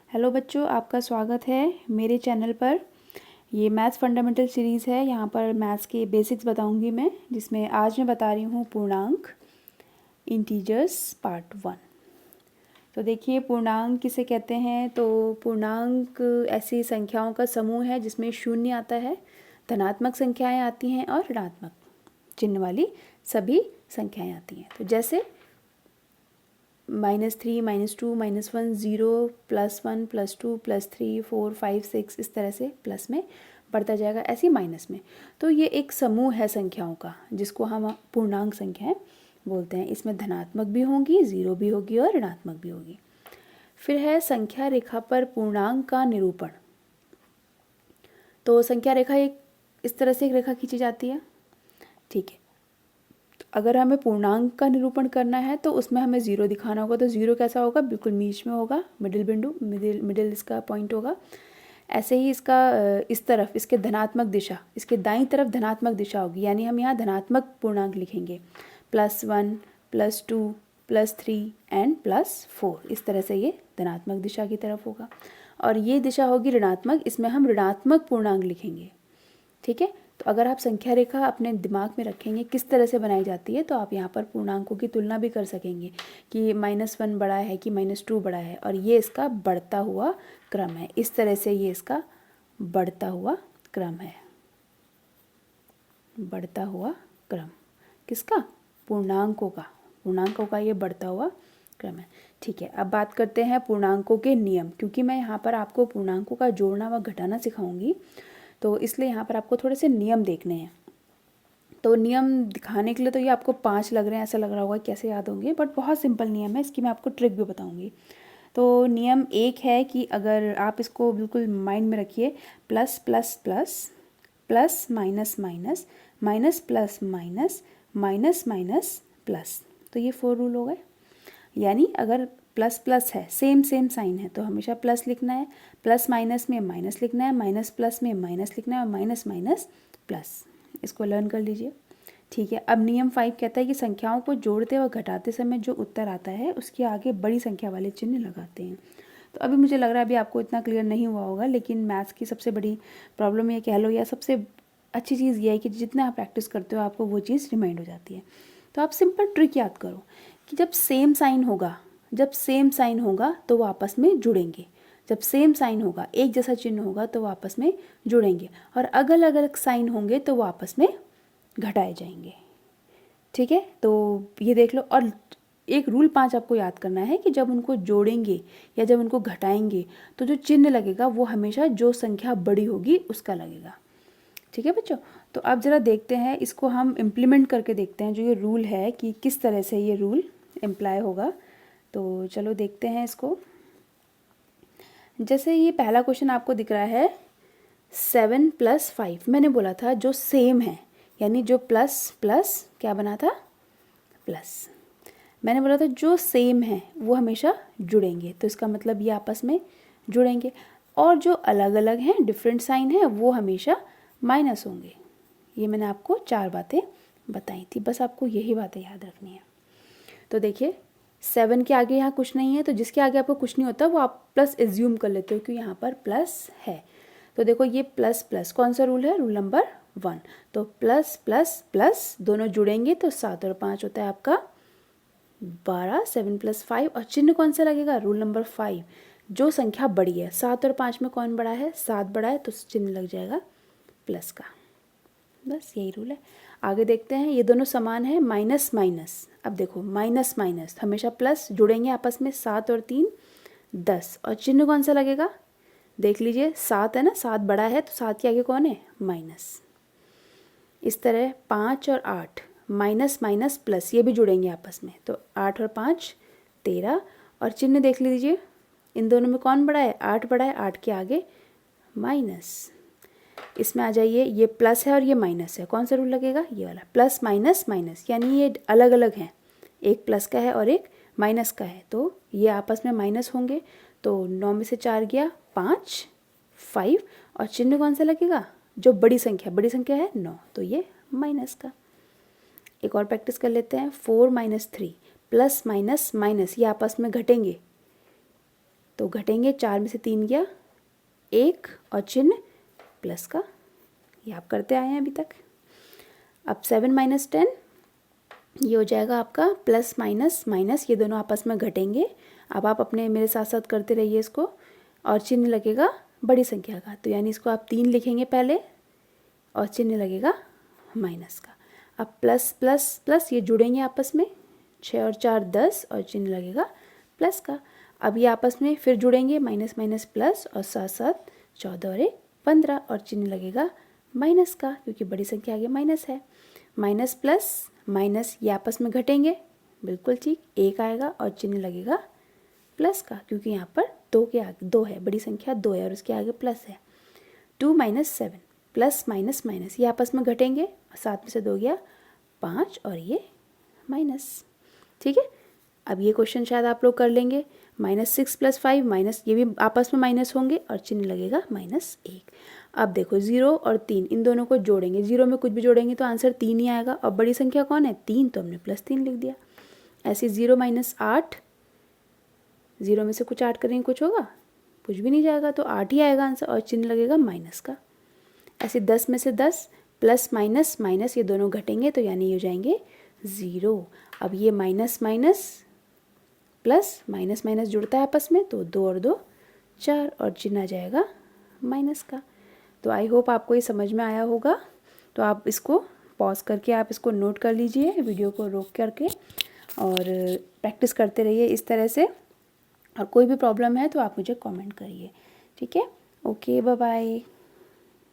Hello बच्चों, आपका स्वागत है मेरे चैनल पर। ये मैथ्स फंडामेंटल सीरीज़ है। यहाँ पर मैथ्स के बेसिक्स बताऊँगी मैं, जिसमें आज मैं बता रही हूँ पूर्णांक इंटीजर्स पार्ट 1। तो देखिए, पूर्णांक किसे कहते हैं? तो पूर्णांक ऐसी संख्याओं का समूह है जिसमें शून्य आता है, धनात्मक संख्याएँ आती हैं और ऋणात्मक चिन्ह वाली सभी संख्याएँ आती हैं। तो जैसे -3, -2, -1, 0, +1, +2, +3, 4, 5, 6 इस तरह से प्लस में बढ़ता जाएगा, ऐसी माइनस में। तो ये एक समूह है संख्याओं का जिसको हम पूर्णांक संख्याएं बोलते हैं। इसमें धनात्मक भी होंगी, 0 भी होगी और ऋणात्मक भी होगी। फिर है संख्या रेखा पर पूर्णांक का निरूपण। तो संख्या रेखा एक इस तरह से एक रेखा खींची जाती है, ठीक है। अगर हमें पूर्णांक का निरूपण करना है तो उसमें हमें 0 दिखाना होगा। तो 0 कैसा होगा? बिल्कुल बीच में होगा, मिडिल बिंदु, मिडिल इसका पॉइंट होगा। ऐसे ही इसका इस तरफ, इसके धनात्मक दिशा, इसके दाईं तरफ धनात्मक दिशा होगी, यानी हम यहाँ धनात्मक पूर्णांक लिखेंगे। +1, +2, +3 एंड +4, इस तरह से ये धनात्मक दिशा की तरफ होगा। और ये दिशा होगी ऋणात्मक, इसमें हम ऋणात्मक पूर्णांक लिखेंगे, ठीक है। तो अगर आप संख्या रेखा अपने दिमाग में रखेंगे किस तरह से बनाई जाती है, तो आप यहाँ पर पूर्णांकों की तुलना भी कर सकेंगे कि -1 बड़ा है कि -2 बड़ा है, और ये इसका बढ़ता हुआ क्रम है। इस तरह से ये इसका बढ़ता हुआ क्रम है। बढ़ता हुआ क्रम किसका? पूर्णांकों का। पूर्णांकों का ये बढ़ता हुआ क्रम है, ठीक है। अब बात करते हैं पूर्णांकों के नियम। क्योंकि मैं यहाँ पर आपको पूर्णांकों का जोड़ना व घटाना सिखाऊंगी, तो इसलिए यहाँ पर आपको थोड़े से नियम देखने हैं। तो नियम दिखाने के लिए तो ये आपको 5 लग रहे हैं, ऐसा लग रहा होगा कैसे याद होंगे, बट बहुत सिंपल नियम है। इसकी मैं आपको ट्रिक भी बताऊंगी। तो नियम 1 है कि अगर आप इसको बिल्कुल माइंड में रखिए, plus plus plus, plus minus minus, minus plus minus, minus minus plus, तो ये 4 रूल हो गए। यानी अगर प्लस प्लस है, सेम सेम साइन है, तो हमेशा प्लस लिखना है, प्लस माइनस में माइनस लिखना है, माइनस प्लस में माइनस लिखना है, और माइनस माइनस प्लस। इसको लर्न कर लीजिए, ठीक है। अब नियम 5 कहता है कि संख्याओं को जोड़ते व घटाते समय जो उत्तर आता है उसके आगे बड़ी संख्या वाले चिन्ह लगाते हैं। तो अभी मुझे लग रहा है अभी आपको इतना क्लियर नहीं हुआ होगा, लेकिन मैथ्स की सबसे बड़ी प्रॉब्लम ये कह लो, या सबसे अच्छी चीज़ ये है कि जितना आप प्रैक्टिस करते हो आपको वो चीज़ रिमाइंड हो जाती है। तो आप सिंपल ट्रिक याद करो कि जब सेम साइन होगा तो वो आपस में जुड़ेंगे। जब सेम साइन होगा, एक जैसा चिन्ह होगा, तो वो आपस में जुड़ेंगे, और अलग अलग साइन होंगे तो वो आपस में घटाए जाएंगे, ठीक है। तो ये देख लो। और एक रूल 5 आपको याद करना है कि जब उनको जोड़ेंगे या जब उनको घटाएंगे तो जो चिन्ह लगेगा वो हमेशा जो संख्या बड़ी होगी उसका लगेगा, ठीक है बच्चों। तो अब ज़रा देखते हैं, इसको हम इम्प्लीमेंट करके देखते हैं जो ये रूल है कि किस तरह से ये रूल इम्प्लाई होगा। तो चलो देखते हैं इसको। जैसे ये पहला क्वेश्चन आपको दिख रहा है, 7 + 5। मैंने बोला था जो सेम है, यानी जो प्लस प्लस क्या बना था? प्लस। मैंने बोला था जो सेम है वो हमेशा जुड़ेंगे, तो इसका मतलब ये आपस में जुड़ेंगे। और जो अलग अलग हैं, डिफरेंट साइन है, वो हमेशा माइनस होंगे। ये मैंने आपको 4 बातें बताई थी, बस आपको यही बातें याद रखनी है। तो देखिए, 7 के आगे यहाँ कुछ नहीं है, तो जिसके आगे आपको कुछ नहीं होता वो आप प्लस एज्यूम कर लेते हो कि यहाँ पर प्लस है। तो देखो, ये प्लस प्लस कौन सा रूल है? Rule number 1। तो प्लस प्लस प्लस दोनों जुड़ेंगे तो 7 और 5 होता है आपका 12। 7 + 5, और चिन्ह कौन सा लगेगा? Rule number 5। जो संख्या बड़ी है, 7 और 5 में कौन बड़ा है? 7 बड़ा है, तो चिन्ह लग जाएगा प्लस का। बस यही रूल है। आगे देखते हैं, ये दोनों समान है, माइनस माइनस। अब देखो, माइनस माइनस हमेशा प्लस, जुड़ेंगे आपस में, 7 और 3 10, और चिन्ह कौन सा लगेगा? देख लीजिए, 7 है ना, 7 बड़ा है, तो 7 के आगे कौन है? माइनस। इस तरह 5 और 8, माइनस माइनस प्लस, ये भी जुड़ेंगे आपस में, तो 8 और 5 13, और चिन्ह देख लीजिए, इन दोनों में कौन बड़ा है? 8 बड़ा है, 8 के आगे माइनस। इसमें आ जाइए, ये प्लस है और ये माइनस है, कौन सा रूल लगेगा? ये वाला, प्लस माइनस माइनस, यानी ये अलग अलग हैं, एक प्लस का है और एक माइनस का है, तो ये आपस में माइनस होंगे। तो 9 में से 4 गया 5, 5, और चिन्ह कौन सा लगेगा? जो बड़ी संख्या है 9, तो ये माइनस का। एक और प्रैक्टिस कर लेते हैं, 4 - 3, प्लस माइनस माइनस, ये आपस में घटेंगे, तो घटेंगे, 4 में से 3 गया 1 और चिन्ह प्लस का, ये आप करते आए हैं अभी तक। अब 7 माइनस 10 ये हो जाएगा आपका प्लस माइनस माइनस, ये दोनों आपस में घटेंगे। अब आप अपने मेरे साथ साथ करते रहिए इसको, और चिन्ह लगेगा बड़ी संख्या का, तो यानी इसको आप 3 लिखेंगे पहले और चिन्ह लगेगा माइनस का। अब प्लस प्लस प्लस ये जुड़ेंगे आपस में, 6 और 4 10 और चिन्ह लगेगा प्लस का। अब ये आपस में फिर जुड़ेंगे, माइनस माइनस प्लस, और साथ साथ 14 और 1 15 और चिन्ह लगेगा माइनस का, क्योंकि बड़ी संख्या आगे माइनस है। माइनस प्लस माइनस ये आपस में घटेंगे, बिल्कुल ठीक, 1 आएगा और चिन्ह लगेगा प्लस का, क्योंकि यहाँ पर 2 के आगे 2 है, बड़ी संख्या 2 है और उसके आगे प्लस है। 2 माइनस 7 प्लस माइनस माइनस ये आपस में घटेंगे, 7 में से 2 गया 5 और ये माइनस। ठीक है, अब ये क्वेश्चन शायद आप लोग कर लेंगे। -6 + 5 माइनस, ये भी आपस में माइनस होंगे और चिन्ह लगेगा -1। अब देखो 0 और 3 इन दोनों को जोड़ेंगे, 0 में कुछ भी जोड़ेंगे तो आंसर 3 ही आएगा, और बड़ी संख्या कौन है 3, तो हमने +3 लिख दिया। ऐसे 0 - 8, 0 में से कुछ 8 करेंगे कुछ होगा, कुछ भी नहीं जाएगा, तो 8 ही आएगा आंसर और चिन्ह लगेगा माइनस का। ऐसे 10 में से 10 प्लस माइनस माइनस ये दोनों घटेंगे, तो यानी ये हो जाएंगे 0। अब ये minus minus plus minus minus जुड़ता है आपस में, तो 2 और 2 4 और चिन्ह आ जाएगा माइनस का। तो आई होप आपको ये समझ में आया होगा। तो आप इसको पॉज करके आप इसको नोट कर लीजिए, वीडियो को रोक करके, और प्रैक्टिस करते रहिए इस तरह से। और कोई भी प्रॉब्लम है तो आप मुझे कमेंट करिए। ठीक है, ओके, बाय बाय।